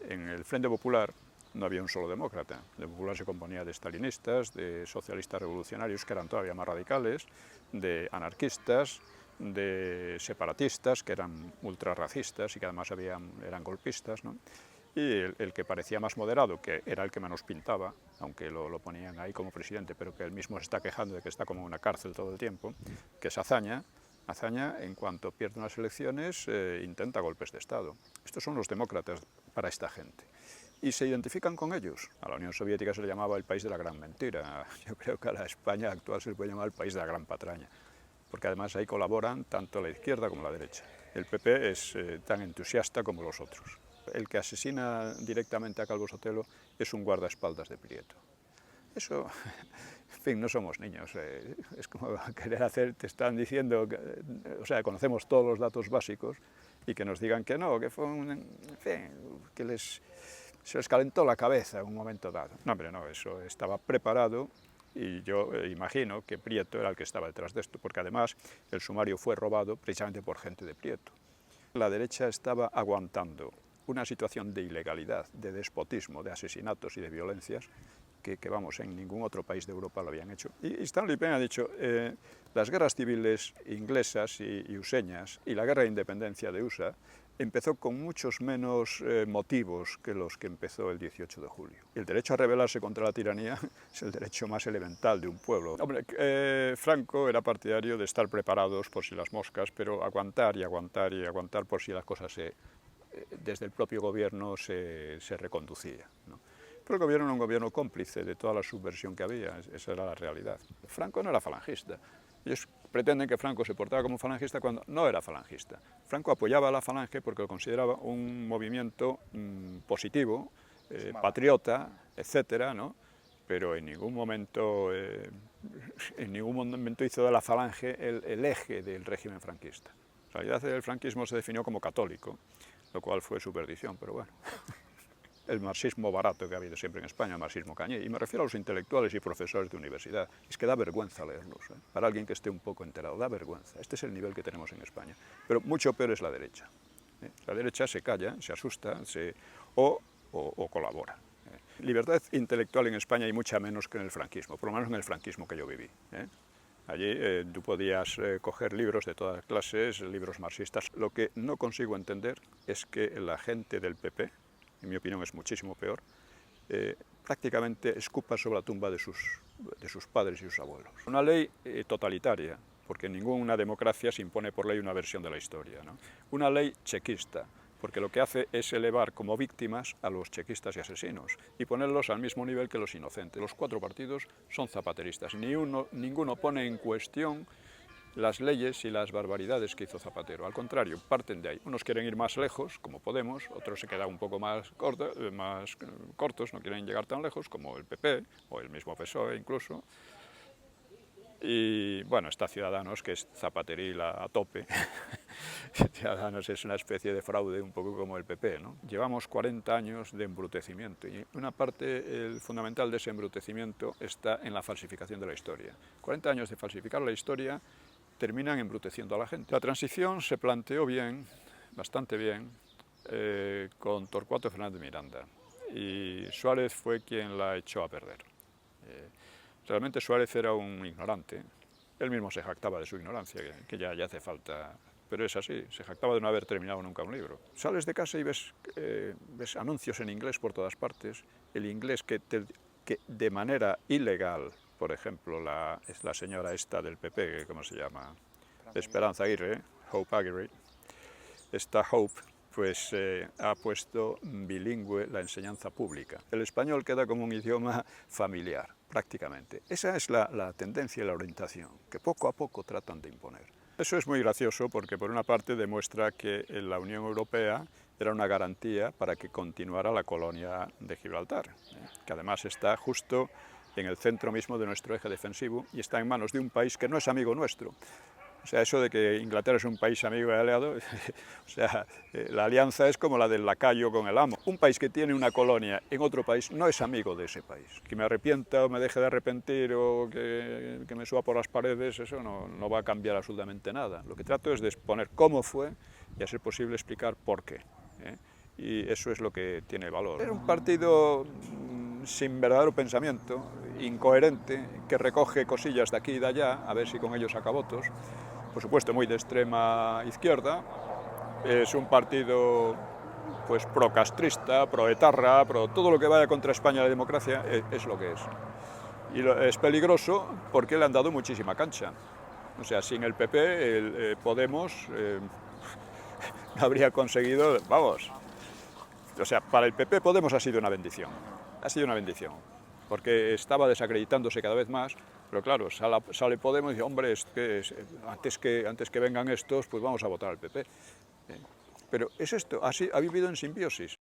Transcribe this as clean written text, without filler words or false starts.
en el Frente Popular no había un solo demócrata. El Frente Popular se componía de stalinistas, de socialistas revolucionarios que eran todavía más radicales, de anarquistas, de separatistas que eran ultrarracistas y que además eran golpistas, ¿no? Y el que parecía más moderado, que era el que menos pintaba, aunque lo ponían ahí como presidente, pero que él mismo se está quejando de que está como en una cárcel todo el tiempo, que es Azaña. Azaña, en cuanto pierde unas elecciones, intenta golpes de Estado. Estos son los demócratas para esta gente. Y se identifican con ellos. A la Unión Soviética se le llamaba el país de la gran mentira. Yo creo que a la España actual se le puede llamar el país de la gran patraña, porque además ahí colaboran tanto la izquierda como la derecha. El PP es tan entusiasta como los otros. El que asesina directamente a Calvo Sotelo es un guardaespaldas de Prieto. Eso, en fin, no somos niños, es como querer hacer, te están diciendo, o sea, conocemos todos los datos básicos y que nos digan que no, que fue en fin, que se les calentó la cabeza en un momento dado. No, hombre, no, eso estaba preparado y yo imagino que Prieto era el que estaba detrás de esto, porque además el sumario fue robado precisamente por gente de Prieto. La derecha estaba aguantando una situación de ilegalidad, de despotismo, de asesinatos y de violencias que vamos, en ningún otro país de Europa lo habían hecho. Y Stanley Penn ha dicho, las guerras civiles inglesas y useñas y la guerra de independencia de USA empezó con muchos menos motivos que los que empezó el 18 de julio. El derecho a rebelarse contra la tiranía es el derecho más elemental de un pueblo. Hombre, Franco era partidario de estar preparados por si las moscas, pero aguantar y aguantar y aguantar por si las cosas desde el propio gobierno se reconducía, ¿no? Pero el gobierno era un gobierno cómplice de toda la subversión que había, esa era la realidad. Franco no era falangista. Ellos pretenden que Franco se portaba como falangista cuando no era falangista. Franco apoyaba a la falange porque lo consideraba un movimiento positivo, patriota, etcétera, ¿no? Pero en ningún momento hizo de la falange el eje del régimen franquista. En realidad el franquismo se definió como católico, lo cual fue su perdición, pero bueno. El marxismo barato que ha habido siempre en España, el marxismo cañé, y me refiero a los intelectuales y profesores de universidad, es que da vergüenza leerlos, ¿eh? Para alguien que esté un poco enterado, da vergüenza. Este es el nivel que tenemos en España, pero mucho peor es la derecha. La derecha se calla, se asusta o colabora. Libertad intelectual en España hay mucha menos que en el franquismo, por lo menos en el franquismo que yo viví. Allí tú podías coger libros de todas clases, libros marxistas. Lo que no consigo entender es que la gente del PP, en mi opinión es muchísimo peor, prácticamente escupa sobre la tumba de sus padres y sus abuelos. Una ley totalitaria, porque ninguna democracia se impone por ley una versión de la historia, ¿no? Una ley chequista, porque lo que hace es elevar como víctimas a los chequistas y asesinos y ponerlos al mismo nivel que los inocentes. Los cuatro partidos son zapateristas, ninguno pone en cuestión las leyes y las barbaridades que hizo Zapatero. Al contrario, parten de ahí. Unos quieren ir más lejos, como Podemos, otros se quedan un poco más cortos, no quieren llegar tan lejos, como el PP o el mismo PSOE incluso. Y bueno, está Ciudadanos, que es zapateril a tope. Ciudadanos es una especie de fraude, un poco como el PP, ¿no? Llevamos 40 años de embrutecimiento y una parte fundamental de ese embrutecimiento está en la falsificación de la historia. 40 años de falsificar la historia terminan embruteciendo a la gente. La transición se planteó bien, bastante bien, con Torcuato Fernández de Miranda, y Suárez fue quien la echó a perder. Realmente Suárez era un ignorante, él mismo se jactaba de su ignorancia, que ya hace falta, pero es así, se jactaba de no haber terminado nunca un libro. Sales de casa y ves anuncios en inglés por todas partes, el inglés que de manera ilegal, por ejemplo, es la señora esta del PP, ¿cómo se llama? Esperanza Aguirre, Hope Aguirre. Esta Hope pues ha puesto bilingüe la enseñanza pública. El español queda como un idioma familiar, prácticamente. Esa es la tendencia y la orientación, que poco a poco tratan de imponer. Eso es muy gracioso porque por una parte demuestra que la Unión Europea era una garantía para que continuara la colonia de Gibraltar, que además está justo en el centro mismo de nuestro eje defensivo y está en manos de un país que no es amigo nuestro. O sea, eso de que Inglaterra es un país amigo y aliado, o sea, la alianza es como la del lacayo con el amo. Un país que tiene una colonia en otro país no es amigo de ese país. Que me arrepienta o me deje de arrepentir o que me suba por las paredes, eso no va a cambiar absolutamente nada. Lo que trato es de exponer cómo fue y a ser posible explicar por qué. y eso es lo que tiene valor. Es un partido sin verdadero pensamiento, incoherente, que recoge cosillas de aquí y de allá, a ver si con ellos saca votos, por supuesto muy de extrema izquierda. Es un partido pues pro-castrista, pro-etarra, pro todo lo que vaya contra España y la democracia es lo que es. Y es peligroso porque le han dado muchísima cancha. O sea, sin el PP, Podemos habría conseguido, vamos, o sea, para el PP Podemos ha sido una bendición, porque estaba desacreditándose cada vez más, pero claro, sale Podemos y dice, hombre, antes que vengan estos, pues vamos a votar al PP. Pero es esto, así ha vivido en simbiosis.